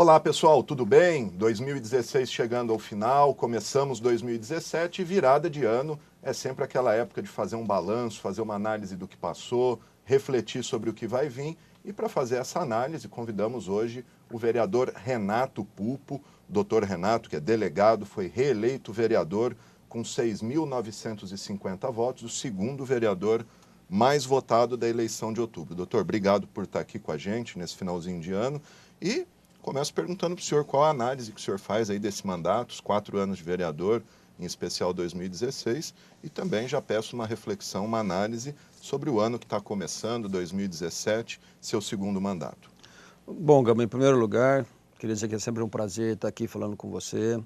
Olá pessoal, tudo bem? 2016 chegando ao final, começamos 2017 e virada de ano é sempre aquela época de fazer um balanço, fazer uma análise do que passou, refletir sobre o que vai vir. E para fazer essa análise, convidamos hoje o vereador Renato Pupo, doutor Renato, que é delegado, foi reeleito vereador com 6.950 votos, o segundo vereador mais votado da eleição de outubro. Doutor, obrigado por estar aqui com a gente nesse finalzinho de ano e começo perguntando para o senhor qual a análise que o senhor faz aí desse mandato, os 4 anos de vereador, em especial 2016, e também já peço uma reflexão, uma análise sobre o ano que está começando, 2017, seu segundo mandato. Bom, Gama, em primeiro lugar, queria dizer que é sempre um prazer estar aqui falando com você,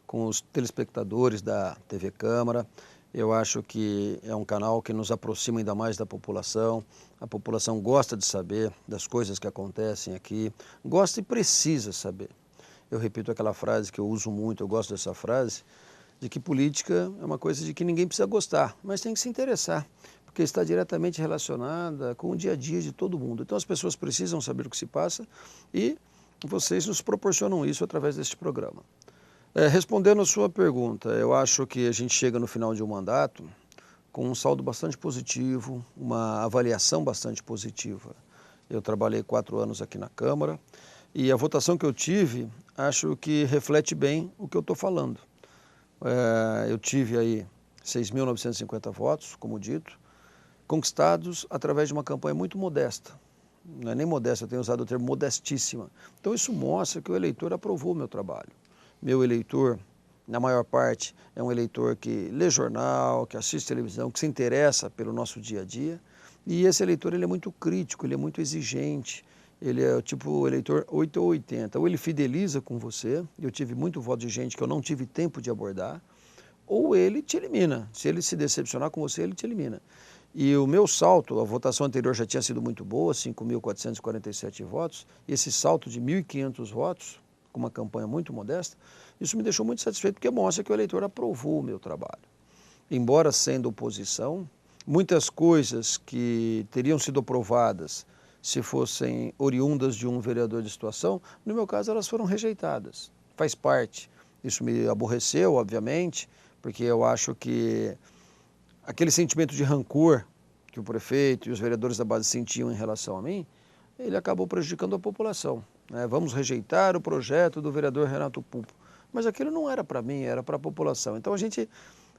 com os telespectadores da TV Câmara. Eu acho que é um canal que nos aproxima ainda mais da população. A população gosta de saber das coisas que acontecem aqui, gosta e precisa saber. Eu repito aquela frase que eu uso muito, eu gosto dessa frase, de que política é uma coisa de que ninguém precisa gostar, mas tem que se interessar, porque está diretamente relacionada com o dia a dia de todo mundo. Então as pessoas precisam saber o que se passa e vocês nos proporcionam isso através deste programa. Respondendo a sua pergunta, eu acho que a gente chega no final de um mandato com um saldo bastante positivo, uma avaliação bastante positiva. Eu trabalhei 4 anos aqui na Câmara e a votação que eu tive, acho que reflete bem o que eu estou falando. Eu tive aí 6.950 votos, como dito, conquistados através de uma campanha muito modesta. Não é nem modesta, eu tenho usado o termo modestíssima. Então isso mostra que o eleitor aprovou o meu trabalho. Meu eleitor, na maior parte, é um eleitor que lê jornal, que assiste televisão, que se interessa pelo nosso dia a dia. E esse eleitor ele é muito crítico, ele é muito exigente. Ele é o tipo eleitor 8 ou 80. Ou ele fideliza com você, eu tive muito voto de gente que eu não tive tempo de abordar, ou ele te elimina. Se ele se decepcionar com você, ele te elimina. E o meu salto, a votação anterior já tinha sido muito boa, 5.447 votos, e esse salto de 1.500 votos, com uma campanha muito modesta, isso me deixou muito satisfeito, porque mostra que o eleitor aprovou o meu trabalho. Embora sendo oposição, muitas coisas que teriam sido aprovadas se fossem oriundas de um vereador de situação, no meu caso elas foram rejeitadas. Faz parte. Isso me aborreceu, obviamente, porque eu acho que aquele sentimento de rancor que o prefeito e os vereadores da base sentiam em relação a mim, ele acabou prejudicando a população. Vamos rejeitar o projeto do vereador Renato Pupo. Mas aquilo não era para mim, era para a população. Então a gente,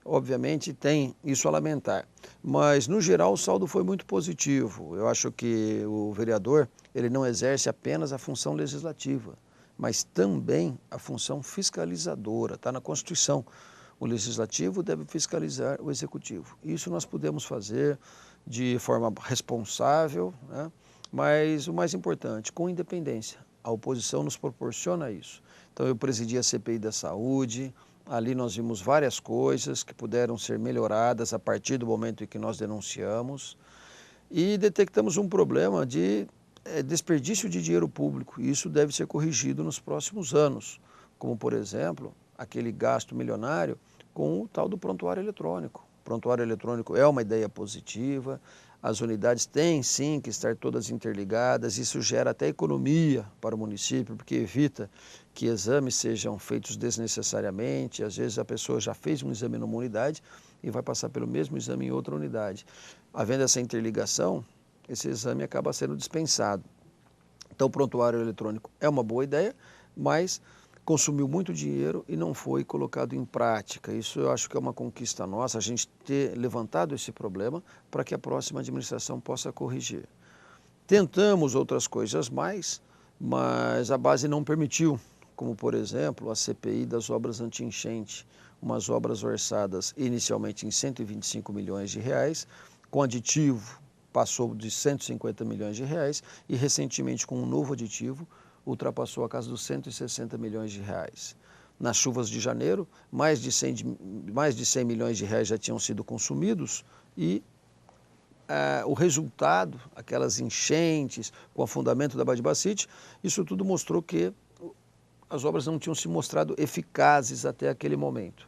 obviamente, tem isso a lamentar. Mas, no geral, o saldo foi muito positivo. Eu acho que o vereador, ele não exerce apenas a função legislativa, mas também a função fiscalizadora. Está na Constituição. O legislativo deve fiscalizar o executivo. Isso nós podemos fazer de forma responsável, mas o mais importante, com independência. A oposição nos proporciona isso. Então eu presidi a CPI da Saúde, ali nós vimos várias coisas que puderam ser melhoradas a partir do momento em que nós denunciamos e detectamos um problema de desperdício de dinheiro público. E isso deve ser corrigido nos próximos anos, como por exemplo, aquele gasto milionário com o tal do prontuário eletrônico. O prontuário eletrônico é uma ideia positiva, as unidades têm sim que estar todas interligadas, isso gera até economia para o município, porque evita que exames sejam feitos desnecessariamente, às vezes a pessoa já fez um exame numa unidade e vai passar pelo mesmo exame em outra unidade. Havendo essa interligação, esse exame acaba sendo dispensado. Então o prontuário eletrônico é uma boa ideia, mas consumiu muito dinheiro e não foi colocado em prática. Isso eu acho que é uma conquista nossa, a gente ter levantado esse problema para que a próxima administração possa corrigir. Tentamos outras coisas mais, mas a base não permitiu, como por exemplo a CPI das obras anti-enchente, umas obras orçadas inicialmente em 125 milhões de reais, com aditivo passou de 150 milhões de reais e recentemente com um novo aditivo ultrapassou a casa dos 160 milhões de reais. Nas chuvas de janeiro, mais de 100 milhões de reais já tinham sido consumidos e o resultado, aquelas enchentes, o afundamento da Baía de Bacite, isso tudo mostrou que as obras não tinham se mostrado eficazes até aquele momento.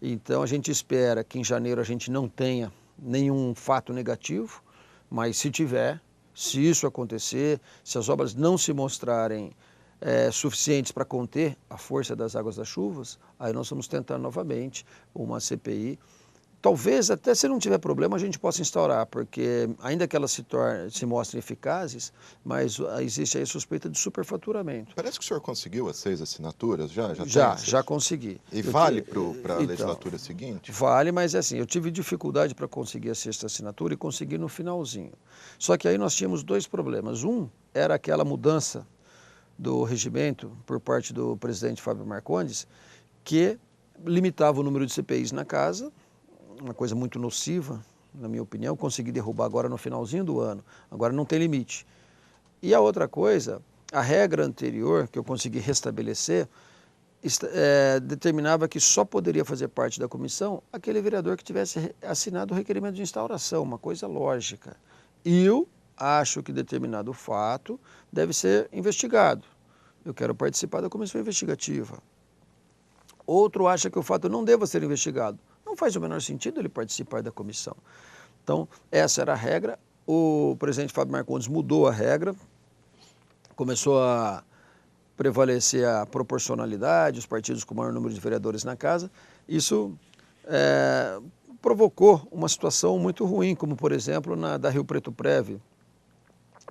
Então a gente espera que em janeiro a gente não tenha nenhum fato negativo, mas se tiver, se isso acontecer, se as obras não se mostrarem suficientes para conter a força das águas das chuvas, aí nós vamos tentar novamente uma CPI. Talvez até se não tiver problema a gente possa instaurar, porque ainda que elas se mostrem eficazes, mas existe aí suspeita de superfaturamento. Parece que o senhor conseguiu as 6 assinaturas, já? Já consegui. E vale para a legislatura seguinte? Vale, mas é assim, eu tive dificuldade para conseguir a 6ª assinatura e consegui no finalzinho. Só que aí nós tínhamos 2 problemas. Um era aquela mudança do regimento por parte do presidente Fábio Marcondes, que limitava o número de CPIs na casa, uma coisa muito nociva, na minha opinião. Consegui derrubar agora no finalzinho do ano, agora não tem limite. E a outra coisa, a regra anterior que eu consegui restabelecer, determinava que só poderia fazer parte da comissão aquele vereador que tivesse assinado o requerimento de instauração, uma coisa lógica. Eu acho que determinado fato deve ser investigado. Eu quero participar da comissão investigativa. Outro acha que o fato não deva ser investigado. Não faz o menor sentido ele participar da comissão. Então, essa era a regra. O presidente Fábio Marcondes mudou a regra, começou a prevalecer a proporcionalidade, os partidos com o maior número de vereadores na casa. Isso provocou uma situação muito ruim, como, por exemplo, da Rio Preto Prev,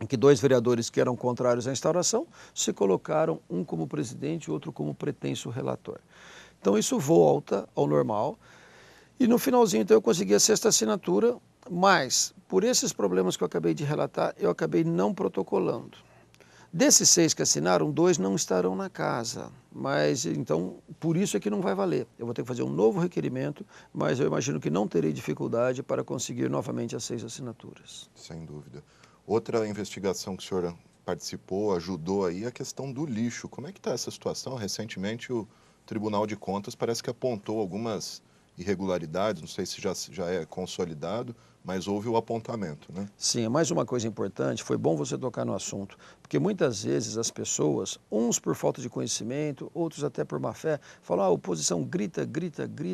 em que 2 vereadores que eram contrários à instauração se colocaram, um como presidente e outro como pretenso relator. Então, isso volta ao normal. E no finalzinho, então, eu consegui a 6ª assinatura, mas, por esses problemas que eu acabei de relatar, eu acabei não protocolando. Desses 6 que assinaram, 2 não estarão na casa, mas, então, por isso é que não vai valer. Eu vou ter que fazer um novo requerimento, mas eu imagino que não terei dificuldade para conseguir novamente as 6 assinaturas. Sem dúvida. Outra investigação que o senhor participou, ajudou aí, é a questão do lixo. Como é que está essa situação? Recentemente, o Tribunal de Contas parece que apontou algumas irregularidades, não sei se já é consolidado, mas houve o apontamento, né? Sim, mais uma coisa importante, foi bom você tocar no assunto, porque muitas vezes as pessoas, uns por falta de conhecimento, outros até por má fé, falam, a oposição grita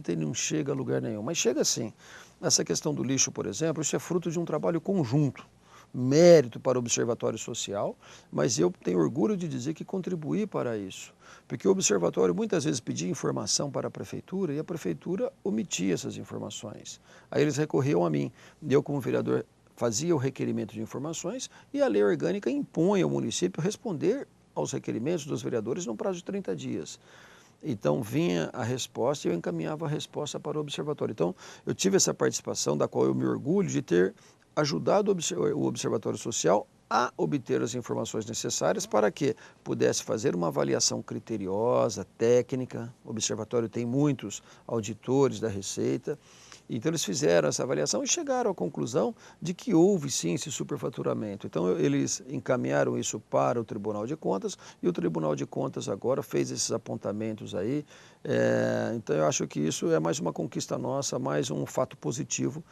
e não chega a lugar nenhum. Mas chega sim. Essa questão do lixo, por exemplo, isso é fruto de um trabalho conjunto. Mérito para o Observatório Social, mas eu tenho orgulho de dizer que contribuí para isso, porque o Observatório muitas vezes pedia informação para a Prefeitura e a Prefeitura omitia essas informações. Aí eles recorriam a mim, eu como vereador fazia o requerimento de informações e a lei orgânica impõe ao município responder aos requerimentos dos vereadores no prazo de 30 dias. Então vinha a resposta e eu encaminhava a resposta para o Observatório. Então eu tive essa participação da qual eu me orgulho de ter ajudado o Observatório Social a obter as informações necessárias para que pudesse fazer uma avaliação criteriosa, técnica. O Observatório tem muitos auditores da Receita. Então eles fizeram essa avaliação e chegaram à conclusão de que houve sim esse superfaturamento. Então eles encaminharam isso para o Tribunal de Contas e o Tribunal de Contas agora fez esses apontamentos aí. Então eu acho que isso é mais uma conquista nossa, mais um fato positivo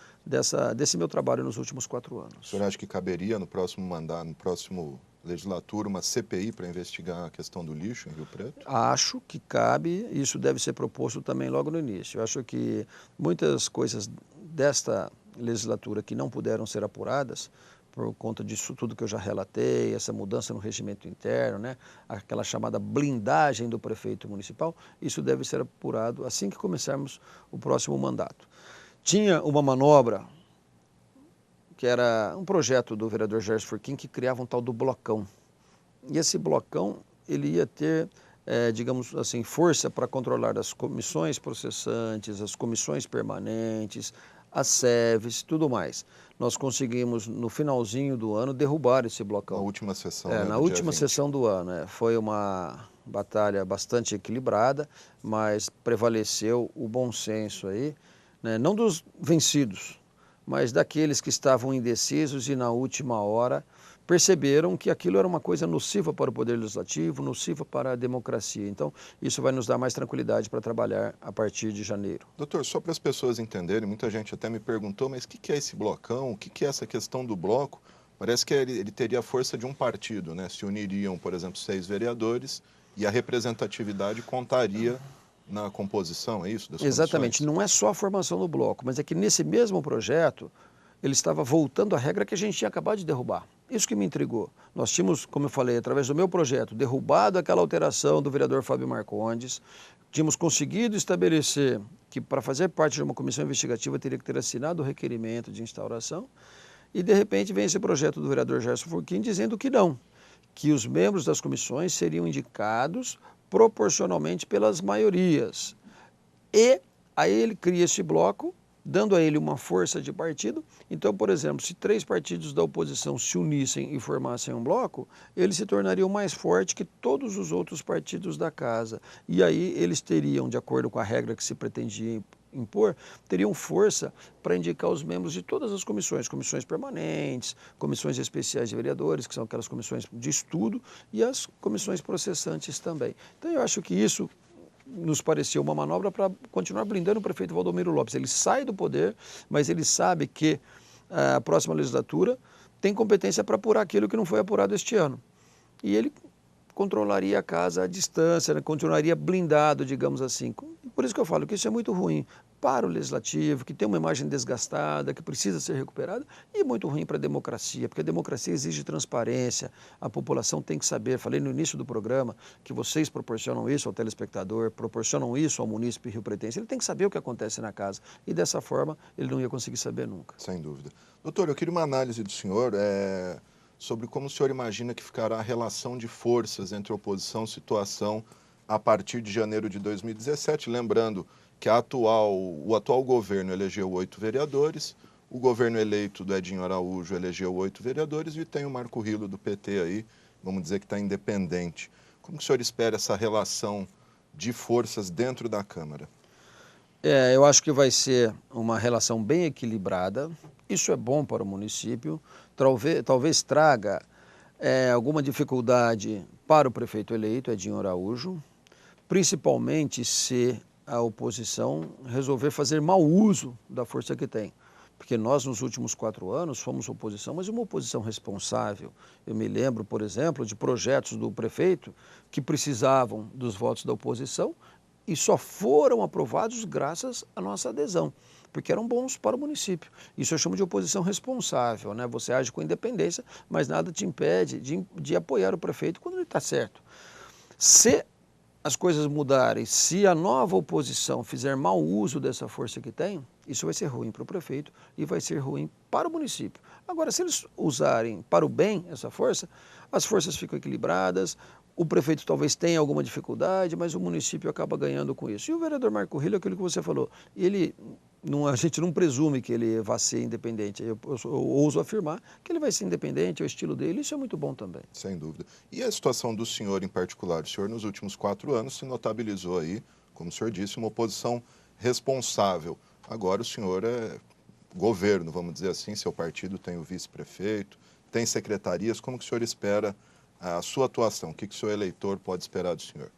desse meu trabalho nos últimos 4 anos. O senhor acha que caberia no próximo mandato, no próximo legislatura, uma CPI para investigar a questão do lixo em Rio Preto? Acho que cabe, isso deve ser proposto também logo no início. Eu acho que muitas coisas desta legislatura que não puderam ser apuradas, por conta disso tudo que eu já relatei, essa mudança no regimento interno, né? Aquela chamada blindagem do prefeito municipal, isso deve ser apurado assim que começarmos o próximo mandato. Tinha uma manobra que era um projeto do vereador Gerson Furquim que criava um tal do blocão. E esse blocão, ele ia ter, digamos assim, força para controlar as comissões processantes, as comissões permanentes, as SEVs, tudo mais. Nós conseguimos, no finalzinho do ano, derrubar esse blocão. Na última sessão, na última sessão do ano. Foi uma batalha bastante equilibrada, mas prevaleceu o bom senso aí, né? Não dos vencidos, mas daqueles que estavam indecisos e na última hora perceberam que aquilo era uma coisa nociva para o Poder Legislativo, nociva para a democracia. Então, isso vai nos dar mais tranquilidade para trabalhar a partir de janeiro. Doutor, só para as pessoas entenderem, muita gente até me perguntou, mas o que é esse blocão? O que é essa questão do bloco? Parece que ele teria a força de um partido, né? Se uniriam, por exemplo, 6 vereadores e a representatividade contaria na composição, é isso? Das Exatamente, comissões? não é só a formação do bloco, mas é que nesse mesmo projeto ele estava voltando à regra que a gente tinha acabado de derrubar. Isso que me intrigou. Nós tínhamos, como eu falei, através do meu projeto, derrubado aquela alteração do vereador Fábio Marcondes, tínhamos conseguido estabelecer que para fazer parte de uma comissão investigativa teria que ter assinado o requerimento de instauração, e de repente vem esse projeto do vereador Gerson Furquim dizendo que não, que os membros das comissões seriam indicados proporcionalmente pelas maiorias. E aí ele cria esse bloco, dando a ele uma força de partido. Então, por exemplo, se 3 partidos da oposição se unissem e formassem um bloco, ele se tornaria mais forte que todos os outros partidos da casa. E aí eles teriam, de acordo com a regra que se pretendia impor, teriam força para indicar os membros de todas as comissões, comissões permanentes, comissões especiais de vereadores, que são aquelas comissões de estudo, e as comissões processantes também. Então, eu acho que isso nos pareceu uma manobra para continuar blindando o prefeito Valdomiro Lopes. Ele sai do poder, mas ele sabe que a próxima legislatura tem competência para apurar aquilo que não foi apurado este ano. E ele controlaria a casa à distância, né? Continuaria blindado, digamos assim. Por isso que eu falo que isso é muito ruim para o legislativo, que tem uma imagem desgastada, que precisa ser recuperada, e muito ruim para a democracia, porque a democracia exige transparência, a população tem que saber, falei no início do programa, que vocês proporcionam isso ao telespectador, proporcionam isso ao munícipe riopretense, ele tem que saber o que acontece na casa, e dessa forma ele não ia conseguir saber nunca. Sem dúvida. Doutor, eu queria uma análise do senhor sobre como o senhor imagina que ficará a relação de forças entre oposição e situação a partir de janeiro de 2017, lembrando que o atual governo elegeu 8 vereadores, o governo eleito do Edinho Araújo elegeu 8 vereadores e tem o Marco Rilo do PT aí, vamos dizer que está independente. Como que o senhor espera essa relação de forças dentro da Câmara? Eu acho que vai ser uma relação bem equilibrada, isso é bom para o município, talvez traga alguma dificuldade para o prefeito eleito, Edinho Araújo, principalmente se a oposição resolver fazer mau uso da força que tem. Porque nós, nos últimos 4 anos, fomos oposição, mas uma oposição responsável. Eu me lembro, por exemplo, de projetos do prefeito que precisavam dos votos da oposição e só foram aprovados graças à nossa adesão, porque eram bons para o município. Isso eu chamo de oposição responsável, né? Você age com independência, mas nada te impede de apoiar o prefeito quando ele está certo. Se as coisas mudarem, se a nova oposição fizer mau uso dessa força que tem, isso vai ser ruim para o prefeito e vai ser ruim para o município. Agora, se eles usarem para o bem essa força, as forças ficam equilibradas, o prefeito talvez tenha alguma dificuldade, mas o município acaba ganhando com isso. E o vereador Marco Rilo, aquilo que você falou, a gente não presume que ele vá ser independente. Eu ouso afirmar que ele vai ser independente, é o estilo dele, isso é muito bom também. Sem dúvida. E a situação do senhor em particular? O senhor, nos últimos 4 anos, se notabilizou aí, como o senhor disse, uma oposição responsável. Agora o senhor é governo, vamos dizer assim, seu partido tem o vice-prefeito, tem secretarias. Como que o senhor espera a sua atuação? O que o seu eleitor pode esperar do senhor?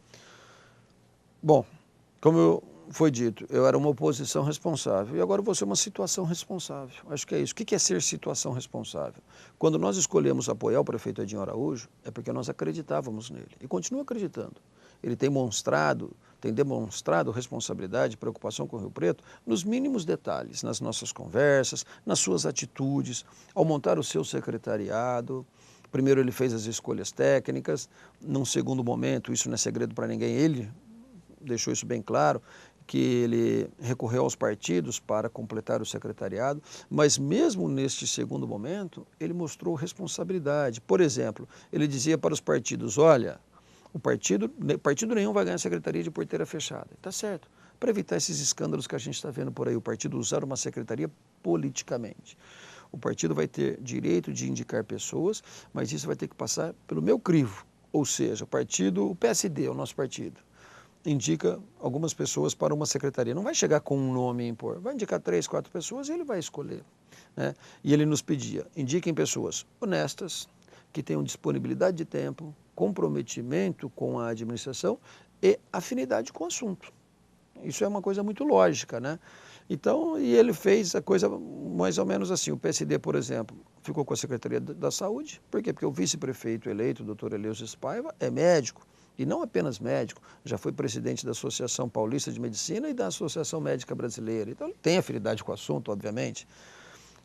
Bom, como foi dito, eu era uma oposição responsável e agora eu vou ser uma situação responsável. Acho que é isso. O que é ser situação responsável? Quando nós escolhemos apoiar o prefeito Edinho Araújo, é porque nós acreditávamos nele e continuo acreditando. Ele tem demonstrado responsabilidade, preocupação com o Rio Preto nos mínimos detalhes, nas nossas conversas, nas suas atitudes, ao montar o seu secretariado. Primeiro ele fez as escolhas técnicas, num segundo momento, isso não é segredo para ninguém, ele deixou isso bem claro, que ele recorreu aos partidos para completar o secretariado, mas mesmo neste segundo momento, ele mostrou responsabilidade. Por exemplo, ele dizia para os partidos, olha, partido nenhum vai ganhar secretaria de porteira fechada. Está certo, para evitar esses escândalos que a gente está vendo por aí, o partido usar uma secretaria politicamente. O partido vai ter direito de indicar pessoas, mas isso vai ter que passar pelo meu crivo, ou seja, o PSD, o nosso partido, indica algumas pessoas para uma secretaria. Não vai chegar com um nome e impor, vai indicar 3, 4 pessoas e ele vai escolher, né? E ele nos pedia, indiquem pessoas honestas, que tenham disponibilidade de tempo, comprometimento com a administração e afinidade com o assunto. Isso é uma coisa muito lógica, né? Então, e ele fez a coisa mais ou menos assim. O PSD, por exemplo, ficou com a Secretaria da Saúde. Por quê? Porque o vice-prefeito eleito, o doutor Eleusis Paiva, é médico. E não apenas médico, já foi presidente da Associação Paulista de Medicina e da Associação Médica Brasileira. Então, ele tem afinidade com o assunto, obviamente.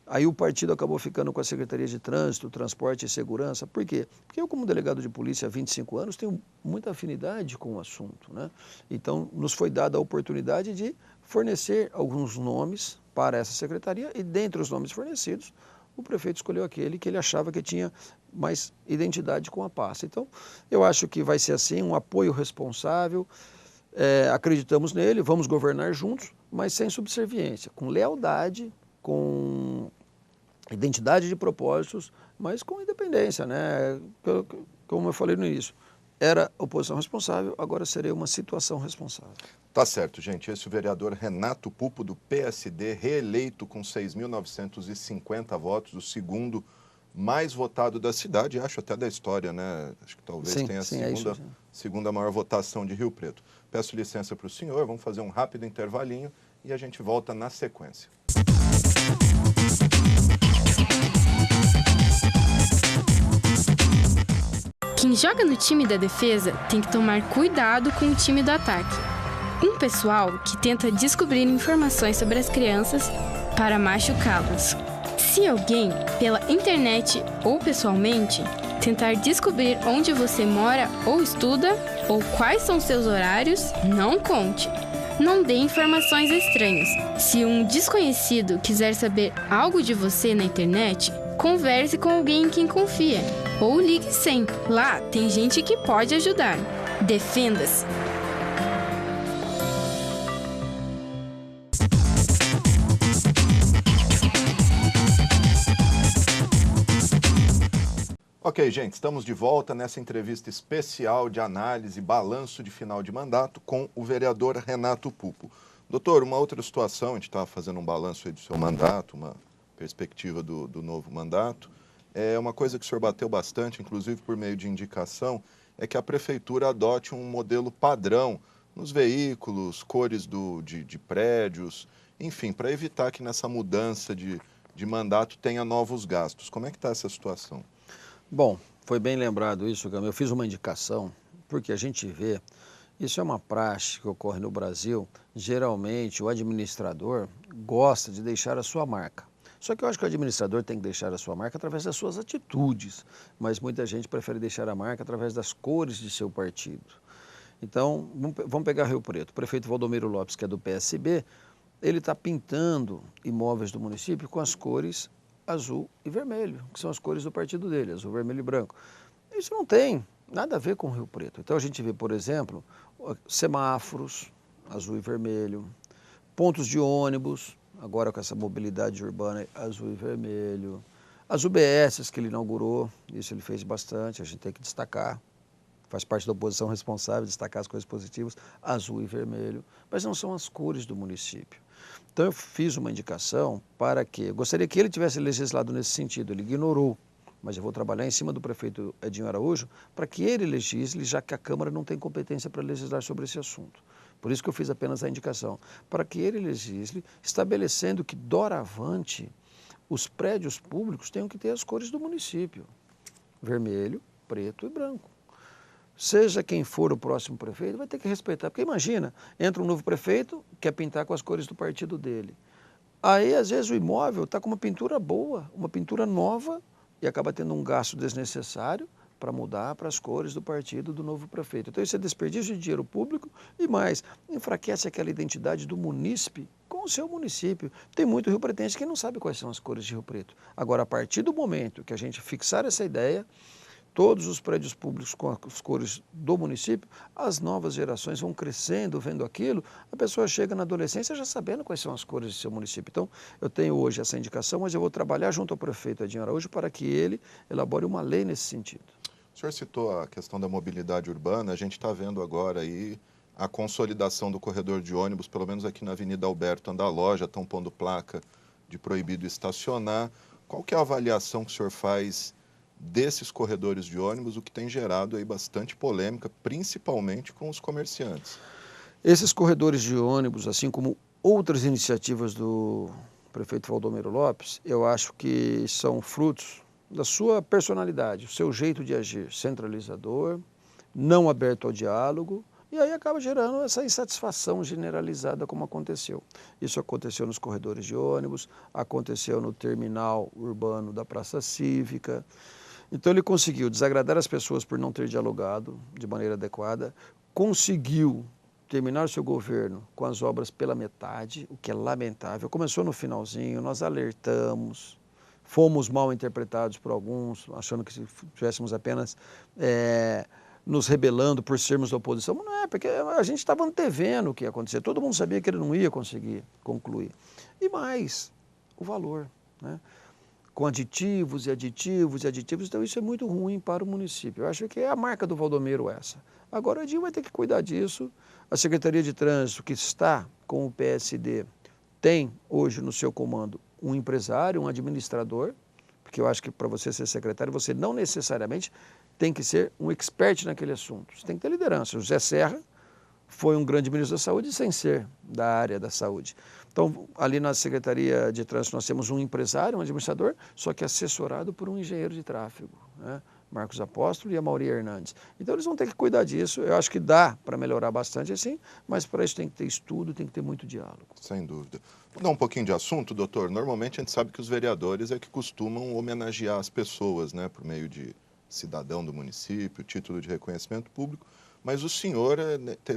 Aí o partido acabou ficando com a Secretaria de Trânsito, Transporte e Segurança. Por quê? Porque eu, como delegado de polícia há 25 anos, tenho muita afinidade com o assunto, né? Então, nos foi dada a oportunidade de fornecer alguns nomes para essa secretaria e, dentre os nomes fornecidos, o prefeito escolheu aquele que ele achava que tinha mais identidade com a pasta. Então, eu acho que vai ser assim, um apoio responsável, acreditamos nele, vamos governar juntos, mas sem subserviência, com lealdade, com identidade de propósitos, mas com independência, né? Como eu falei no início, era oposição responsável, agora seria uma situação responsável. Tá certo, gente. Esse é o vereador Renato Pupo, do PSD, reeleito com 6.950 votos, o segundo mais votado da cidade, acho até da história, né? Acho que talvez Sim, tenha a sim, é isso. segunda maior votação de Rio Preto. Peço licença para o senhor, vamos fazer um rápido intervalinho e a gente volta na sequência. Quem joga no time da defesa tem que tomar cuidado com o time do ataque. Um pessoal que tenta descobrir informações sobre as crianças para machucá-las. Se alguém, pela internet ou pessoalmente, tentar descobrir onde você mora ou estuda, ou quais são seus horários, não conte. Não dê informações estranhas. Se um desconhecido quiser saber algo de você na internet, converse com alguém em quem confia. Ou ligue 100. Lá tem gente que pode ajudar. Defenda-se. Ok, gente, estamos de volta nessa entrevista especial de análise, balanço de final de mandato com o vereador Renato Pupo. Doutor, uma outra situação, a gente estava fazendo um balanço aí do seu mandato, uma perspectiva do novo mandato. É uma coisa que o senhor bateu bastante, inclusive por meio de indicação, é que a prefeitura adote um modelo padrão nos veículos, cores de prédios, enfim, para evitar que nessa mudança de mandato tenha novos gastos. Como é que está essa situação? Bom, foi bem lembrado isso, Gama. Eu fiz uma indicação, porque a gente vê, isso é uma prática que ocorre no Brasil, geralmente o administrador gosta de deixar a sua marca. Só que eu acho que o administrador tem que deixar a sua marca através das suas atitudes, mas muita gente prefere deixar a marca através das cores de seu partido. Então, vamos pegar Rio Preto. O prefeito Valdomiro Lopes, que é do PSB, ele está pintando imóveis do município com as cores azul e vermelho, que são as cores do partido dele, azul, vermelho e branco. Isso não tem nada a ver com Rio Preto. Então a gente vê, por exemplo, semáforos, azul e vermelho, pontos de ônibus, agora com essa mobilidade urbana, azul e vermelho, as UBSs que ele inaugurou, isso ele fez bastante, a gente tem que destacar, faz parte da oposição responsável, destacar as coisas positivas, azul e vermelho, mas não são as cores do município. Então eu fiz uma indicação para que, eu gostaria que ele tivesse legislado nesse sentido, ele ignorou, mas eu vou trabalhar em cima do prefeito Edinho Araújo para que ele legisle, já que a Câmara não tem competência para legislar sobre esse assunto. Por isso que eu fiz apenas a indicação, para que ele legisle, estabelecendo que, doravante, os prédios públicos tenham que ter as cores do município, vermelho, preto e branco. Seja quem for o próximo prefeito, vai ter que respeitar. Porque imagina, entra um novo prefeito, quer pintar com as cores do partido dele. Aí, às vezes, o imóvel está com uma pintura boa, uma pintura nova, e acaba tendo um gasto desnecessário para mudar para as cores do partido do novo prefeito. Então, isso é desperdício de dinheiro público e mais, enfraquece aquela identidade do munícipe com o seu município. Tem muito riopretense que não sabe quais são as cores de Rio Preto. Agora, a partir do momento que a gente fixar essa ideia, todos os prédios públicos com as cores do município, as novas gerações vão crescendo, vendo aquilo, a pessoa chega na adolescência já sabendo quais são as cores do seu município. Então, eu tenho hoje essa indicação, mas eu vou trabalhar junto ao prefeito Edinho Araújo para que ele elabore uma lei nesse sentido. O senhor citou a questão da mobilidade urbana, a gente está vendo agora aí a consolidação do corredor de ônibus, pelo menos aqui na Avenida Alberto Andaloja, estão pondo placa de proibido estacionar. Qual que é a avaliação que o senhor faz desses corredores de ônibus, o que tem gerado aí bastante polêmica, principalmente com os comerciantes? Esses corredores de ônibus, assim como outras iniciativas do prefeito Valdomiro Lopes, eu acho que são frutos da sua personalidade, o seu jeito de agir, centralizador, não aberto ao diálogo E aí acaba gerando essa insatisfação generalizada como aconteceu. Isso aconteceu nos corredores de ônibus, aconteceu no terminal urbano da Praça Cívica. Então ele conseguiu desagradar as pessoas por não ter dialogado de maneira adequada, conseguiu terminar o seu governo com as obras pela metade, o que é lamentável. Começou no finalzinho, nós alertamos, fomos mal interpretados por alguns, achando que se estivéssemos apenas nos rebelando por sermos da oposição. Mas não é, porque a gente estava antevendo o que ia acontecer, todo mundo sabia que ele não ia conseguir concluir. E mais, o valor, né? Com aditivos e aditivos e aditivos, então isso é muito ruim para o município. Eu acho que é a marca do Valdomiro essa. Agora o Edinho vai ter que cuidar disso. A Secretaria de Trânsito, que está com o PSD, tem hoje no seu comando um empresário, um administrador, porque eu acho que para você ser secretário, você não necessariamente tem que ser um expert naquele assunto. Você tem que ter liderança. O José Serra foi um grande ministro da Saúde sem ser da área da saúde. Então, ali na Secretaria de Trânsito nós temos um empresário, um administrador, só que assessorado por um engenheiro de tráfego, né? Marcos Apóstolo e a Mauri Hernandes. Então eles vão ter que cuidar disso. Eu acho que dá para melhorar bastante assim, mas para isso tem que ter estudo, tem que ter muito diálogo. Sem dúvida. Vou dar um pouquinho de assunto, doutor. Normalmente a gente sabe que os vereadores é que costumam homenagear as pessoas, né, por meio de cidadão do município, título de reconhecimento público, mas o senhor,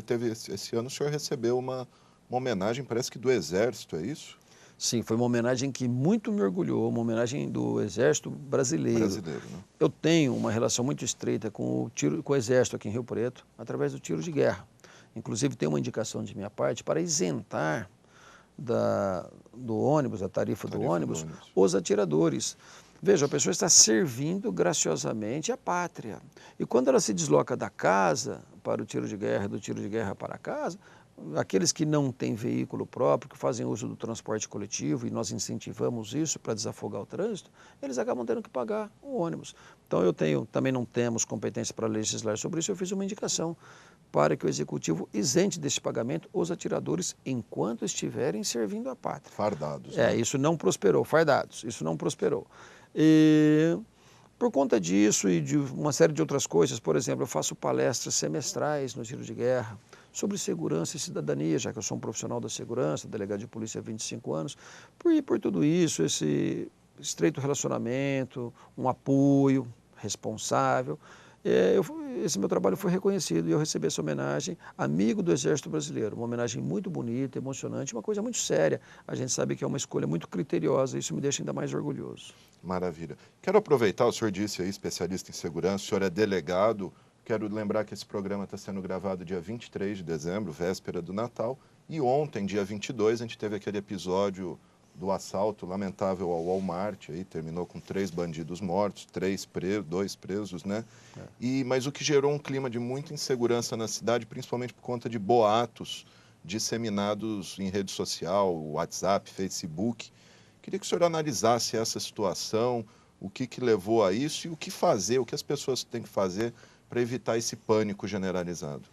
teve esse ano, o senhor recebeu uma homenagem, parece que do Exército, é isso? Sim, foi uma homenagem que muito me orgulhou, uma homenagem do Exército Brasileiro. Né? Eu tenho uma relação muito estreita com o Exército aqui em Rio Preto, através do tiro de guerra. Inclusive tem uma indicação de minha parte para isentar do ônibus, a tarifa do ônibus, os atiradores. Veja, a pessoa está servindo graciosamente a pátria. E quando ela se desloca da casa para o tiro de guerra, do tiro de guerra para casa, aqueles que não têm veículo próprio, que fazem uso do transporte coletivo, e nós incentivamos isso para desafogar o trânsito, eles acabam tendo que pagar o ônibus. Então também não temos competência para legislar sobre isso, eu fiz uma indicação para que o Executivo isente desse pagamento os atiradores enquanto estiverem servindo a pátria. Fardados. Né? Isso não prosperou, fardados, isso não prosperou. E por conta disso e de uma série de outras coisas, por exemplo, eu faço palestras semestrais no tiro de guerra sobre segurança e cidadania, já que eu sou um profissional da segurança, delegado de polícia há 25 anos, por tudo isso, esse estreito relacionamento, um apoio responsável, esse meu trabalho foi reconhecido e eu recebi essa homenagem, amigo do Exército Brasileiro, uma homenagem muito bonita, emocionante, uma coisa muito séria. A gente sabe que é uma escolha muito criteriosa e isso me deixa ainda mais orgulhoso. Maravilha. Quero aproveitar, o senhor disse aí, especialista em segurança, o senhor é delegado. Quero lembrar que esse programa está sendo gravado dia 23 de dezembro, véspera do Natal. E ontem, dia 22, a gente teve aquele episódio do assalto lamentável ao Walmart, aí terminou com 3 bandidos mortos, 2 presos, né? Mas o que gerou um clima de muita insegurança na cidade, principalmente por conta de boatos disseminados em rede social, WhatsApp, Facebook. Queria que o senhor analisasse essa situação, o que levou a isso e o que fazer, o que as pessoas têm que fazer para evitar esse pânico generalizado.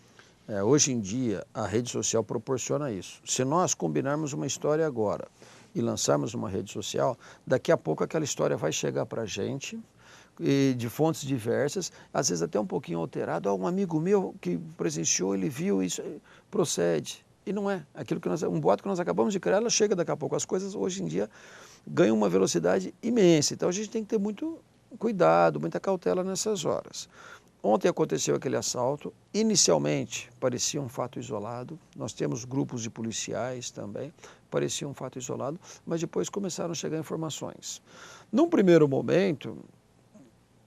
Hoje em dia, a rede social proporciona isso. Se nós combinarmos uma história agora e lançarmos uma rede social, daqui a pouco aquela história vai chegar para a gente, e de fontes diversas, às vezes até um pouquinho alterado. Um amigo meu que presenciou, ele viu isso, procede. E não é. Um boato que nós acabamos de criar, ela chega daqui a pouco. As coisas hoje em dia ganham uma velocidade imensa. Então a gente tem que ter muito cuidado, muita cautela nessas horas. Ontem aconteceu aquele assalto, inicialmente parecia um fato isolado, nós temos grupos de policiais também, parecia um fato isolado, mas depois começaram a chegar informações. Num primeiro momento,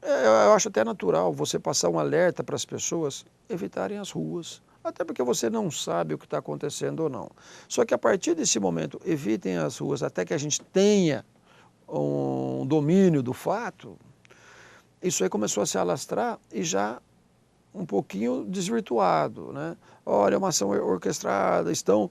eu acho até natural você passar um alerta para as pessoas evitarem as ruas, até porque você não sabe o que está acontecendo ou não. Só que a partir desse momento, evitem as ruas até que a gente tenha um domínio do fato. Isso aí começou a se alastrar e já um pouquinho desvirtuado, né? Olha, uma ação orquestrada, estão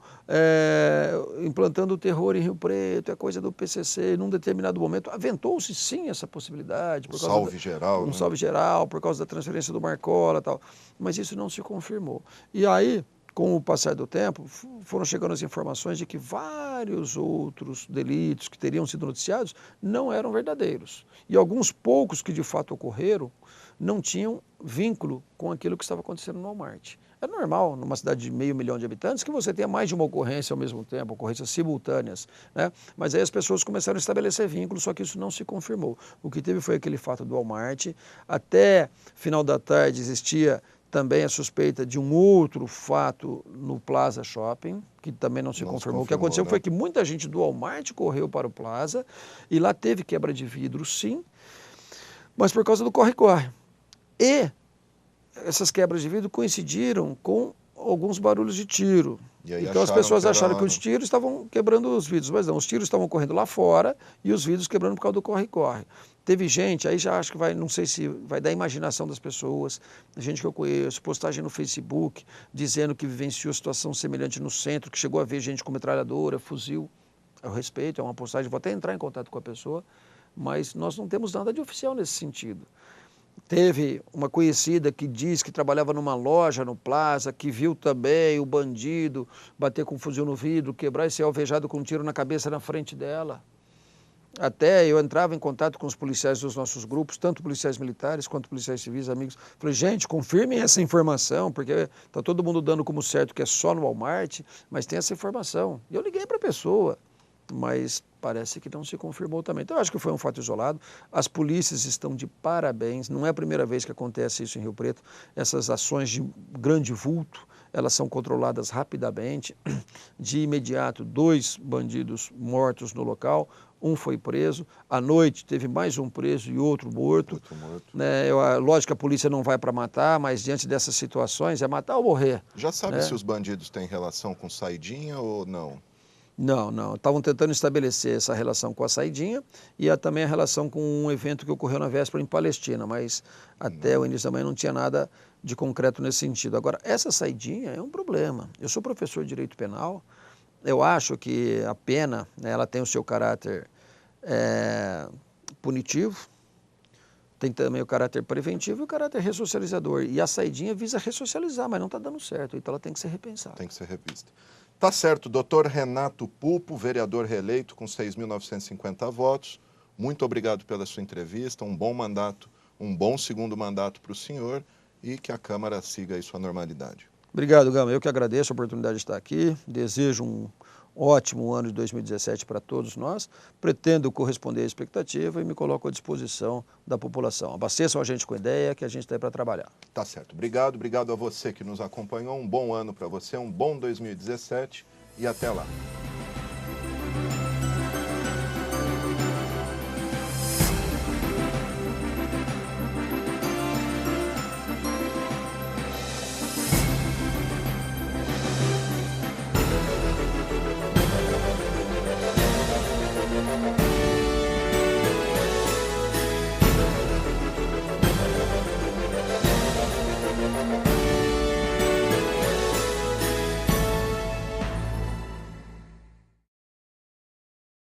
implantando o terror em Rio Preto, é coisa do PCC. Num determinado momento, aventou-se sim essa possibilidade. Um salve geral. Um salve geral, por causa da transferência do Marcola e tal. Mas isso não se confirmou. E aí, com o passar do tempo, foram chegando as informações de que vários outros delitos que teriam sido noticiados não eram verdadeiros. E alguns poucos que de fato ocorreram não tinham vínculo com aquilo que estava acontecendo no Walmart. É normal, numa cidade de 500 mil de habitantes, que você tenha mais de uma ocorrência ao mesmo tempo, ocorrências simultâneas, né? Mas aí as pessoas começaram a estabelecer vínculos, só que isso não se confirmou. O que teve foi aquele fato do Walmart. Até final da tarde existia também a suspeita de um outro fato no Plaza Shopping, que também não se confirmou. O que aconteceu, né, foi que muita gente do Walmart correu para o Plaza e lá teve quebra de vidro, sim, mas por causa do corre-corre. E essas quebras de vidro coincidiram com alguns barulhos de tiro. Então as pessoas acharam que os tiros estavam quebrando os vidros, mas não, os tiros estavam correndo lá fora e os vidros quebrando por causa do corre-corre. Teve gente, aí já acho que vai, não sei se vai dar imaginação das pessoas, gente que eu conheço, postagem no Facebook, dizendo que vivenciou situação semelhante no centro, que chegou a ver gente com metralhadora, fuzil. Eu respeito, é uma postagem, vou até entrar em contato com a pessoa, mas nós não temos nada de oficial nesse sentido. Teve uma conhecida que diz que trabalhava numa loja no Plaza, que viu também o bandido bater com um fuzil no vidro, quebrar e ser alvejado com um tiro na cabeça na frente dela. Até eu entrava em contato com os policiais dos nossos grupos, tanto policiais militares quanto policiais civis, amigos. Falei, gente, confirmem essa informação, porque está todo mundo dando como certo que é só no Walmart, mas tem essa informação. E eu liguei para a pessoa, mas parece que não se confirmou também. Então, eu acho que foi um fato isolado. As polícias estão de parabéns. Não é a primeira vez que acontece isso em Rio Preto. Essas ações de grande vulto, elas são controladas rapidamente. De imediato, 2 bandidos mortos no local. Um foi preso. À noite, teve mais um preso e outro morto. Né? Lógico que a polícia não vai para matar, mas diante dessas situações, é matar ou morrer. Já sabe, né, se os bandidos têm relação com saidinha ou não? Não. Estavam tentando estabelecer essa relação com a saidinha e também a relação com um evento que ocorreu na véspera em Palestina, mas até o início da manhã não tinha nada de concreto nesse sentido. Agora, essa saidinha é um problema. Eu sou professor de direito penal, eu acho que a pena, né, ela tem o seu caráter punitivo, tem também o caráter preventivo e o caráter ressocializador. E a saidinha visa ressocializar, mas não está dando certo, então ela tem que ser repensada. Tem que ser revista. Tá certo, doutor Renato Pupo, vereador reeleito com 6.950 votos. Muito obrigado pela sua entrevista, um bom mandato, um bom segundo mandato para o senhor e que a Câmara siga aí sua normalidade. Obrigado, Gama. Eu que agradeço a oportunidade de estar aqui. Desejo um ótimo ano de 2017 para todos nós. Pretendo corresponder à expectativa e me coloco à disposição da população. Abasteçam a gente com ideia que a gente está aí para trabalhar. Tá certo. Obrigado a você que nos acompanhou. Um bom ano para você, um bom 2017 e até lá.